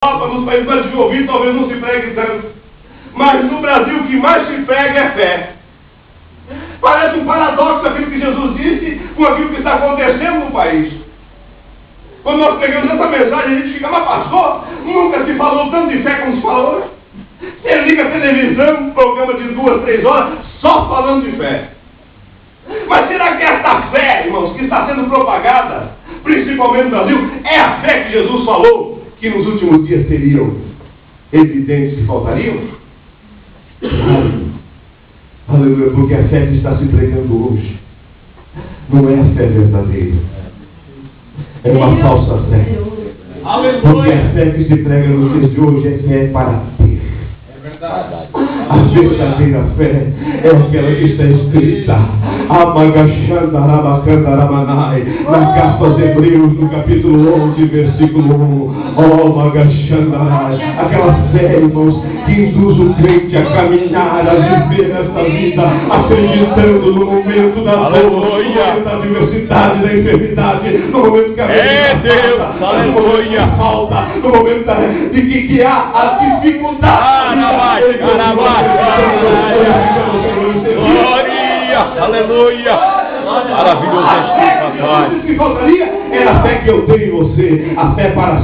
nos países mais desenvolvidos talvez não se pregue tanto. Mas no Brasil o que mais se prega é fé. Parece um paradoxo aquilo que Jesus disse com aquilo que está acontecendo no país. Quando nós pegamos essa mensagem, a gente fica, mas pastor, nunca se falou tanto de fé como se falou hoje. Você liga a televisão, um programa de 2, 3 horas, só falando de fé. Mas será que esta fé, irmãos, que está sendo propagada, principalmente no Brasil, é a fé que Jesus falou que nos últimos dias teriam evidências que faltariam? Aleluia, porque a fé que está se pregando hoje não é a fé verdadeira, é uma falsa fé. Porque a fé que se prega nos dias de hoje é fé para ter. A verdadeira fé é aquela que está escrita na carta aos Hebreus, no capítulo 11, versículo 1. Aquela fé, irmãos, que induz o crente a caminhar, a viver nesta vida, acreditando no momento da dor, no momento da adversidade, da enfermidade, no momento que a vida falta, no momento de que há a dificuldade. Glória, aleluia. Maravilhoso o que faltaria era a fé que eu tenho em você, a fé para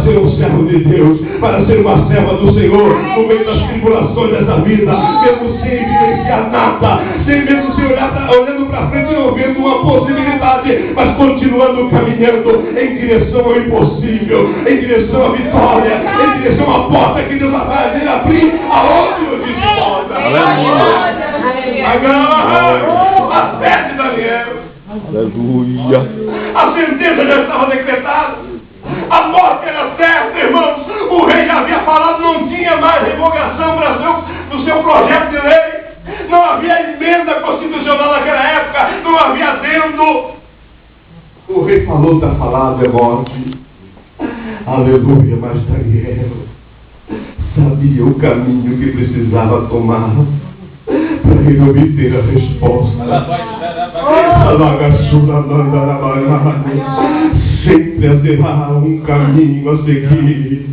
ser um servo de Deus, para ser uma serva do Senhor, no meio das tribulações dessa vida, mesmo sem evidenciar nada, sem mesmo se olhando para frente e não vendo uma possibilidade, mas continuando caminhando em direção ao impossível, em direção à vitória, em direção à porta que Deus vai abrir, aonde eu disse porta. A fé de Daniel. Aleluia. A sentença já estava decretada. A morte era certa, irmãos. O rei já havia falado, não tinha mais revogação do seu projeto de lei. Não havia emenda constitucional naquela época. Não havia adendo. O rei falou, está falado, é morte. Aleluia, mas Daniel sabia o caminho que precisava tomar para ele obter a resposta. Sempre haverá um caminho a seguir.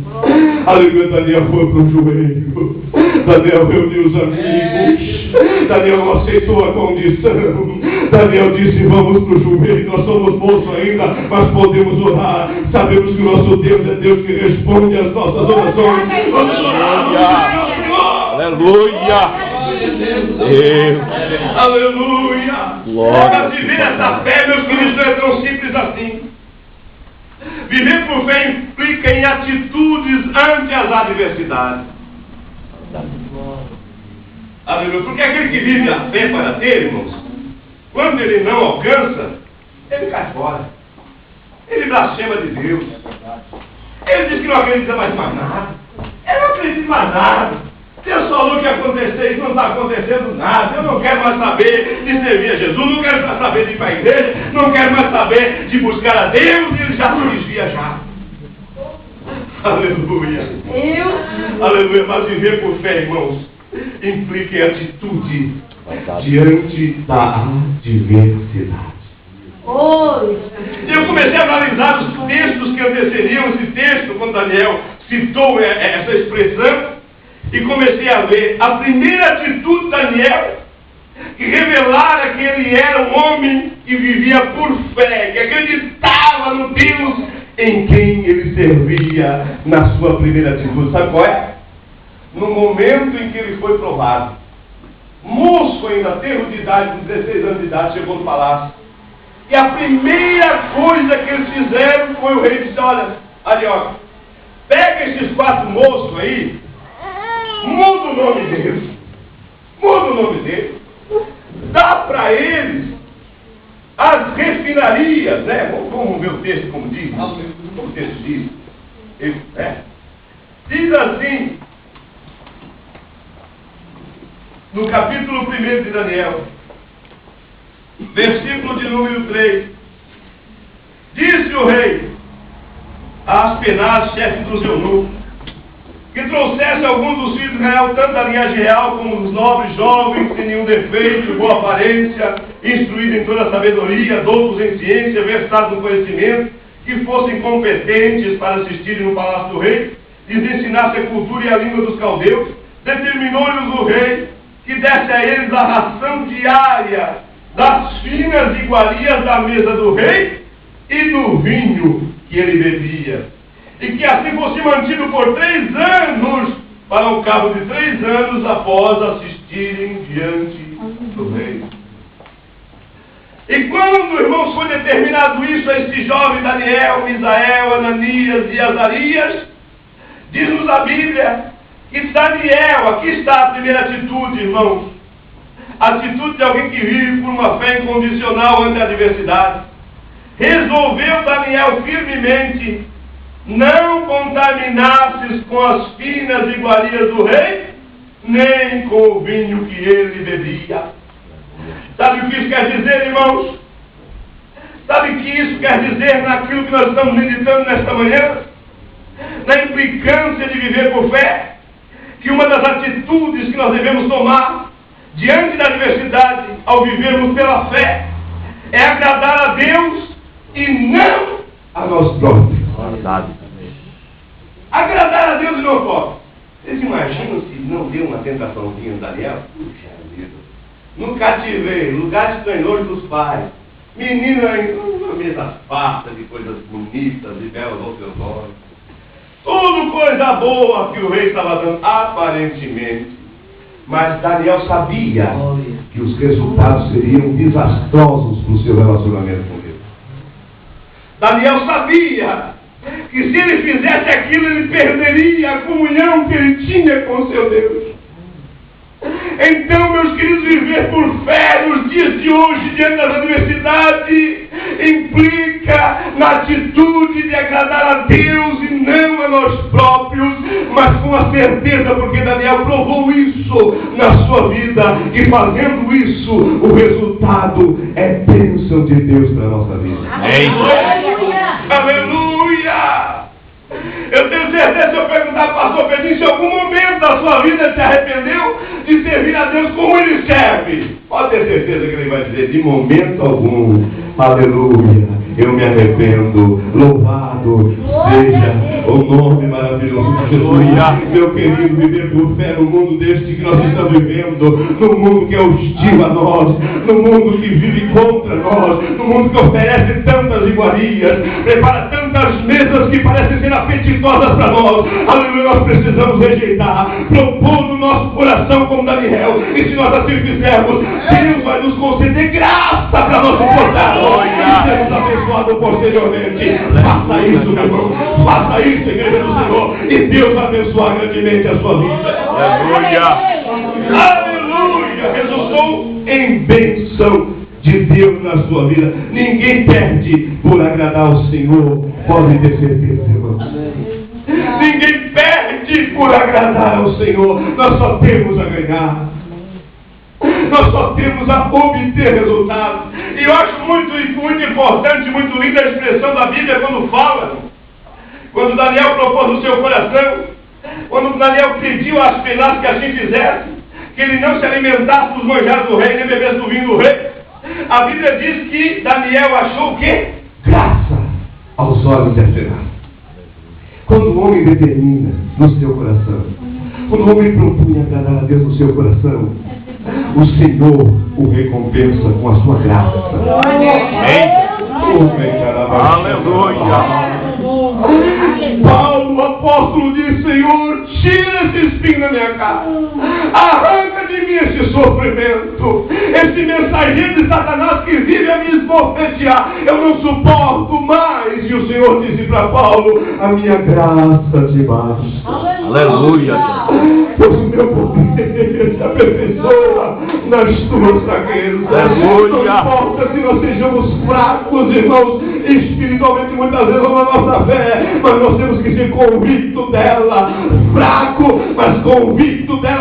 Aleluia, Daniel foi para o joelho. Daniel reuniu os amigos. Daniel não aceitou a condição. Daniel disse, vamos para o joelho. Nós somos moços ainda, mas podemos orar. Sabemos que o nosso Deus é Deus que responde às nossas orações. Vamos orar. Aleluia. Deus. Aleluia. Para viver essa fé, meus queridos, não é tão simples assim. Viver por fé implica em atitudes ante as adversidades. Aleluia. Porque aquele que vive a fé para ter, irmãos, quando ele não alcança, ele cai fora. Ele blasfema de Deus. Ele diz que não acredita mais nada. Ele não acredita em mais nada. Deus falou que ia acontecer, isso não está acontecendo nada. Eu não quero mais saber de servir a Jesus, não quero mais saber de ir para a igreja, não quero mais saber de buscar a Deus, e ele já se desvia já. Aleluia. Aleluia, mas viver por fé, irmãos, implica em atitude diante da adversidade. Eu comecei a analisar os textos que antecediam esse texto, quando Daniel citou essa expressão, e comecei a ver a primeira atitude de Daniel, que revelara que ele era um homem que vivia por fé, que acreditava no Deus em quem ele servia na sua primeira atitude. Sabe qual é? No momento em que ele foi provado, moço ainda, termo de idade, com 16 anos de idade, chegou no palácio. E a primeira coisa que eles fizeram foi o rei disse, olha, ali ó, pega esses 4 moços aí, muda o nome deles. Muda o nome deles. Dá para eles as refinarias, né? Vamos ver o texto como diz. Como o texto diz. Diz assim, no capítulo 1 de Daniel, versículo de número 3. Disse o rei a Aspenaz, chefe dos eunucos, que trouxesse algum dos filhos de Israel, tanto da linhagem real como dos nobres jovens, sem nenhum defeito, boa aparência, instruídos em toda a sabedoria, doutos em ciência, versados no conhecimento, que fossem competentes para assistirem no palácio do rei, lhes ensinasse a cultura e a língua dos caldeus. Determinou-lhes o rei que desse a eles a ração diária das finas iguarias da mesa do rei e do vinho que ele bebia, e que assim fosse mantido por 3 anos, para o cabo de 3 anos após assistirem diante do rei. E quando, irmãos, foi determinado isso a este jovem Daniel, Misael, Ananias e Azarias, diz-nos a Bíblia que Daniel, aqui está a primeira atitude, irmãos, a atitude de alguém que vive por uma fé incondicional ante a adversidade. Resolveu Daniel firmemente não contaminar-se com as finas iguarias do rei, nem com o vinho que ele bebia. Sabe o que isso quer dizer, irmãos? Sabe o que isso quer dizer naquilo que nós estamos meditando nesta manhã? Na implicância de viver por fé, que uma das atitudes que nós devemos tomar diante da adversidade, ao vivermos pela fé, é agradar a Deus e não a nós próprios. Agradar a Deus e não próprios. Vocês imaginam se não deu uma tentaçãozinha no Daniel? Puxa vida. No cativeiro, lugar estranho dos pais, menina uma mesa farta de coisas bonitas e belas aos seus olhos. Tudo coisa boa que o rei estava dando, aparentemente. Mas Daniel sabia que os resultados seriam desastrosos para o seu relacionamento com Deus. Daniel sabia que se ele fizesse aquilo, ele perderia a comunhão que ele tinha com o seu Deus. Então, meus queridos, viver por fé nos dias de hoje, diante das adversidades, implica na atitude de agradar a Deus e não a nós próprios, mas com a certeza, porque Daniel provou isso na sua vida, e fazendo isso, o resultado é bênção de Deus para a nossa vida. Aleluia! Aleluia! Eu tenho certeza, se eu perguntar para o pastor Pedrinho, se em algum momento da sua vida ele se arrependeu de servir a Deus como ele serve, pode ter certeza que ele vai dizer, de momento algum, aleluia, eu me arrependo, louvado seja o nome maravilhoso de Jesus. Meu querido, viver por fé no mundo deste que nós estamos vivendo, no mundo que é hostil a nós, no mundo que vive contra nós, no mundo que oferece tantas iguarias, prepara tantas mesas que parecem ser apetitosas para nós. Aleluia, nós precisamos rejeitar, propor no nosso coração como Daniel, e se nós assim fizermos, Deus vai nos conceder graça para nós suportar e sermos abençoados posteriormente. Faça isso, meu irmão, faça isso, igreja do Senhor, e Deus vai abençoar grandemente a sua vida. Aleluia! Aleluia! Resultou em bênção de Deus na sua vida. Ninguém perde por agradar ao Senhor, pode ter certeza, irmão. Ninguém perde por agradar ao Senhor. Nós só temos a ganhar. Nós só temos a obter resultados. E eu acho muito importante, muito linda a expressão da Bíblia quando fala, quando Daniel propôs no seu coração, quando Daniel pediu às penas que assim fizesse, que ele não se alimentasse dos manjares do rei, nem bebesse do vinho do rei. A Bíblia diz que Daniel achou o quê? Graça aos olhos de Asenaz. Quando o homem determina no seu coração, quando o homem propõe agradar a Deus no seu coração, o Senhor o recompensa com a sua graça. Aleluia! Paulo, o apóstolo, diz: Senhor, tira esse espinho da minha cara, arranca de mim esse sofrimento, esse mensageiro de Satanás que vive a me esbofetear, eu não suporto mais. E o Senhor disse para Paulo: a minha graça te basta. Aleluia! Pois o meu poder se aperfeiçoa nas tuas fraquezas. Aleluia! Não importa se nós sejamos fracos, irmãos, espiritualmente muitas vezes na nossa fé, mas nós temos que ser convictos dela, fraco, mas convicto dela.